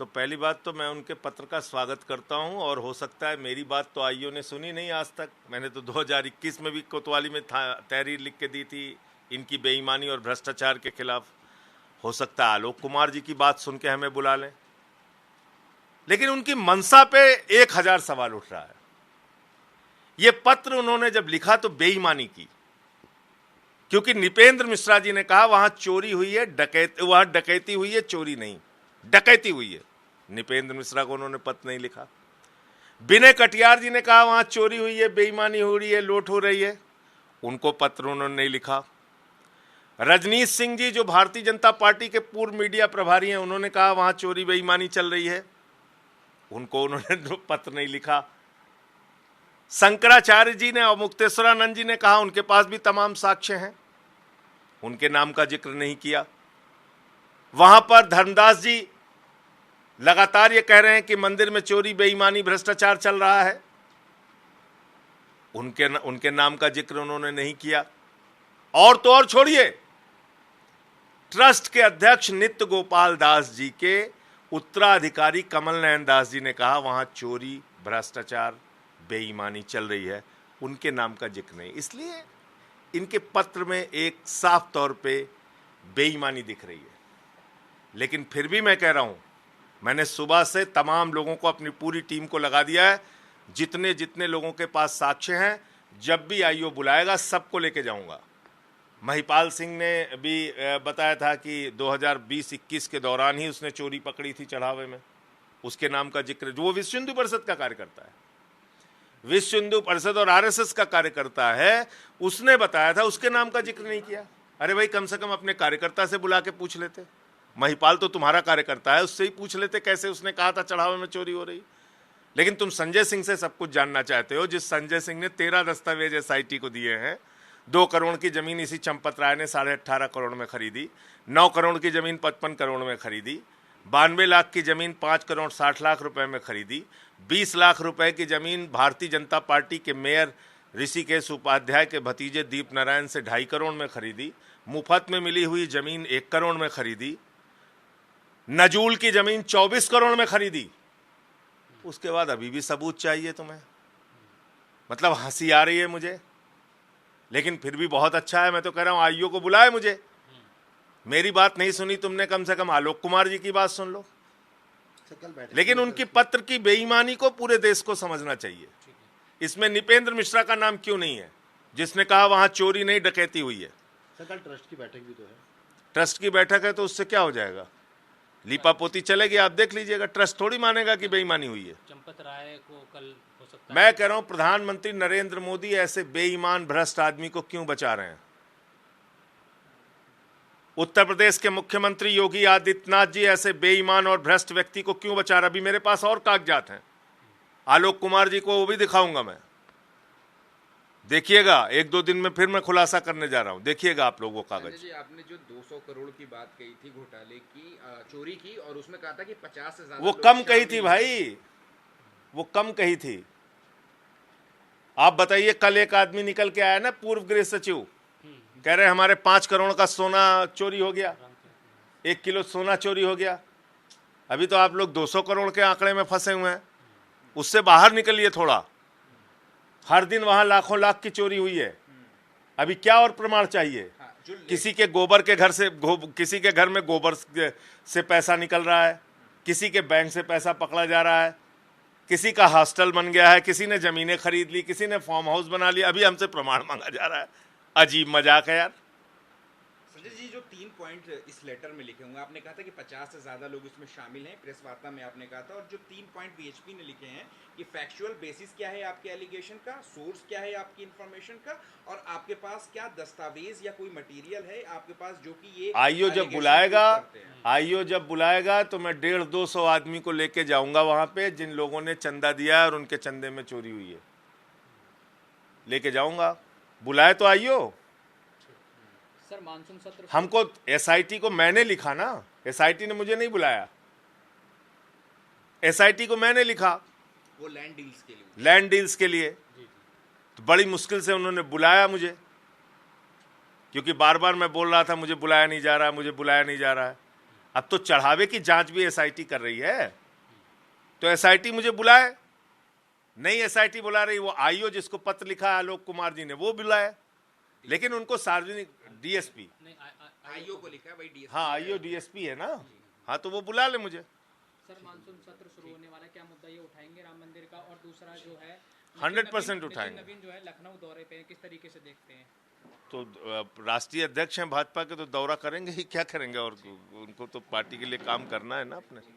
तो पहली बात तो मैं उनके पत्र का स्वागत करता हूं, और हो सकता है मेरी बात तो आईओ ने सुनी नहीं आज तक। मैंने तो 2021 में भी कोतवाली में तहरीर लिख के दी थी इनकी बेईमानी और भ्रष्टाचार के खिलाफ। हो सकता है आलोक कुमार जी की बात सुन के हमें बुला लें, लेकिन उनकी मंशा पे 1000 सवाल उठ रहा है। ये पत्र उन्होंने जब लिखा तो बेईमानी की, क्योंकि नृपेंद्र मिश्रा जी ने कहा वहां चोरी हुई है, वहां डकैती हुई है, चोरी नहीं, डकैती हुई है। नृपेंद्र मिश्रा को उन्होंने पत्र नहीं लिखा। विनय कटियार जी ने कहा वहां चोरी हुई है, बेईमानी हो रही है, लूट हो रही है, उनको पत्र उन्होंने नहीं लिखा। रजनीश सिंह जी जो भारतीय जनता पार्टी के पूर्व मीडिया प्रभारी हैं, उन्होंने कहा वहां चोरी बेईमानी चल रही है, उनको उन्होंने पत्र नहीं लिखा। शंकराचार्य जी ने और मुक्तेश्वरानंद जी ने कहा उनके पास भी तमाम साक्ष्य हैं, उनके नाम का जिक्र नहीं किया। वहां पर धर्मदास जी लगातार ये कह रहे हैं कि मंदिर में चोरी बेईमानी भ्रष्टाचार चल रहा है, उनके नाम का जिक्र उन्होंने नहीं किया। और तो और छोड़िए, ट्रस्ट के अध्यक्ष नित्य गोपाल दास जी के उत्तराधिकारी कमल नयन दास जी ने कहा वहां चोरी भ्रष्टाचार बेईमानी चल रही है, उनके नाम का जिक्र नहीं। इसलिए इनके पत्र में एक साफ तौर पे बेईमानी दिख रही है। लेकिन फिर भी मैं कह रहा हूं, मैंने सुबह से तमाम लोगों को, अपनी पूरी टीम को लगा दिया है, जितने जितने लोगों के पास साक्ष्य हैं, जब भी आईओ बुलाएगा सबको लेके जाऊंगा। महिपाल सिंह ने भी बताया था कि 2020-21 के दौरान ही उसने चोरी पकड़ी थी चढ़ावे में, उसके नाम का जिक्र, जो वो विश्व हिंदू परिषद का कार्यकर्ता है, विश्व हिंदू परिषद और आरएसएस का कार्यकर्ता है, उसने बताया था, उसके नाम का जिक्र नहीं किया। अरे भाई, कम से कम अपने कार्यकर्ता से बुला के पूछ लेते। महिपाल तो तुम्हारा कार्यकर्ता है, उससे ही पूछ लेते कैसे उसने कहा था चढ़ावे में चोरी हो रही। लेकिन तुम संजय सिंह से सब कुछ जानना चाहते हो, जिस संजय सिंह ने 13 दस्तावेज एसआईटी को दिए हैं। 2 करोड़ की जमीन इसी चंपत राय ने 18.5 करोड़ में खरीदी, 9 करोड़ की जमीन 55 करोड़ में खरीदी, 92 लाख की जमीन 5 करोड़ 60 लाख रुपए में खरीदी, 20 लाख रुपए की जमीन भारतीय जनता पार्टी के मेयर ऋषिकेश उपाध्याय के भतीजे दीप नारायण से 2.5 करोड़ में खरीदी, मुफ्त में मिली हुई जमीन 1 करोड़ में खरीदी, नजूल की जमीन 24 करोड़ में खरीदी। उसके बाद अभी भी सबूत चाहिए तुम्हें। मतलब हंसी आ रही है मुझे, लेकिन फिर भी बहुत अच्छा है। मैं तो कह रहा हूं आईओ को बुलाए मुझे। मेरी बात नहीं सुनी तुमने, कम से कम आलोक कुमार जी की बात सुन लो। लेकिन उनकी पत्र की बेईमानी को पूरे देश को समझना चाहिए। इसमें नृपेंद्र मिश्रा का नाम क्यों नहीं है, जिसने कहा वहां चोरी नहीं डकैती हुई है। कल ट्रस्ट की बैठक भी तो है। ट्रस्ट की बैठक है तो उससे क्या हो जाएगा, लीपापोती चलेगी, आप देख लीजिएगा। ट्रस्ट थोड़ी मानेगा कि बेईमानी हुई है। चंपत राय को कल हो सकता है। मैं कह रहा हूं प्रधानमंत्री नरेंद्र मोदी ऐसे बेईमान भ्रष्ट आदमी को क्यों बचा रहे हैं। उत्तर प्रदेश के मुख्यमंत्री योगी आदित्यनाथ जी ऐसे बेईमान और भ्रष्ट व्यक्ति को क्यों बचा रहे। अभी मेरे पास और कागजात हैं, आलोक कुमार जी को वो भी दिखाऊंगा मैं। देखिएगा, 1-2 दिन में फिर मैं खुलासा करने जा रहा हूं, देखिएगा आप लोग वो कागज। जी, आपने जो 200 करोड़ की बात कही थी घोटाले की, चोरी की, और उसमें कहा था कि 50 से ज्यादा वो कम कही थी भाई, वो कम कही थी। आप बताइए, कल एक आदमी निकल के आया ना, पूर्व गृह सचिव, कह रहे हमारे 5 करोड़ का सोना चोरी हो गया, 1 किलो सोना चोरी हो गया। अभी तो आप लोग 200 करोड़ के आंकड़े में फंसे हुए हैं, उससे बाहर निकलिए थोड़ा। हर दिन वहां लाखों लाख की चोरी हुई है। अभी क्या और प्रमाण चाहिए। किसी के गोबर के घर से, किसी के घर में गोबर से पैसा निकल रहा है, किसी के बैंक से पैसा पकड़ा जा रहा है, किसी का हॉस्टल बन गया है, किसी ने जमीनें खरीद ली, किसी ने फार्म हाउस बना लिया, अभी हमसे प्रमाण मांगा जा रहा है। अजीब मजाक है यार। संजय जी, जो 3 पॉइंट इस लेटर में लिखे होंगे, आपने कहा था कि 50 से ज्यादा लोग इसमें शामिल हैं, प्रेस वार्ता में आपने कहा था, और जो 3 पॉइंट बीएचपी ने लिखे हैं कि फैक्चुअल बेसिस क्या है आपके एलिगेशन का, सोर्स क्या है आपकी इंफॉर्मेशन का, और आपके पास क्या दस्तावेज या कोई मटेरियल है आपके पास जो कि ये आईओ जब बुलाएगा तो मैं 150-200 आदमी को लेके जाऊंगा वहां पे, जिन लोगों ने चंदा दिया है और उनके चंदे में चोरी हुई है, लेके जाऊंगा। बुलाए तो आईओ। सर, मानसून सत्र हमको, एसआईटी को मैंने लिखा ना, एसआईटी ने मुझे नहीं बुलाया, एसआईटी को मैंने लिखा, वो लैंड डील्स के लिए। तो बड़ी मुश्किल से उन्होंने बुलाया मुझे, क्योंकि बार बार मैं बोल रहा था मुझे बुलाया नहीं जा रहा है, मुझे बुलाया नहीं जा रहा है। अब तो चढ़ावे की जांच भी एसआईटी कर रही है, तो एसआईटी मुझे बुलाए। नई एसआईटी बुला रही, वो आईओ जिसको पत्र लिखा है आलोक कुमार जी ने, वो बुलाए, लेकिन उनको सार्वजनिक डीएसपी, नहीं आईओ को लिखा है भाई डीएसपी। हाँ आईओ डीएसपी है ना, हाँ तो वो बुला ले मुझे। सर मानसून सत्र शुरू होने वाला है, क्या मुद्दा ये उठाएंगे राम मंदिर का? और दूसरा जो है 100% उठाएंगे। नवीन जो है लखनऊ दौरे पे हैं, किस तरीके से देखते हैं? तो राष्ट्रीय अध्यक्ष हैं भाजपा के, तो दौरा करेंगे ही, क्या करेंगे, और उनको तो पार्टी के लिए काम करना है ना अपने।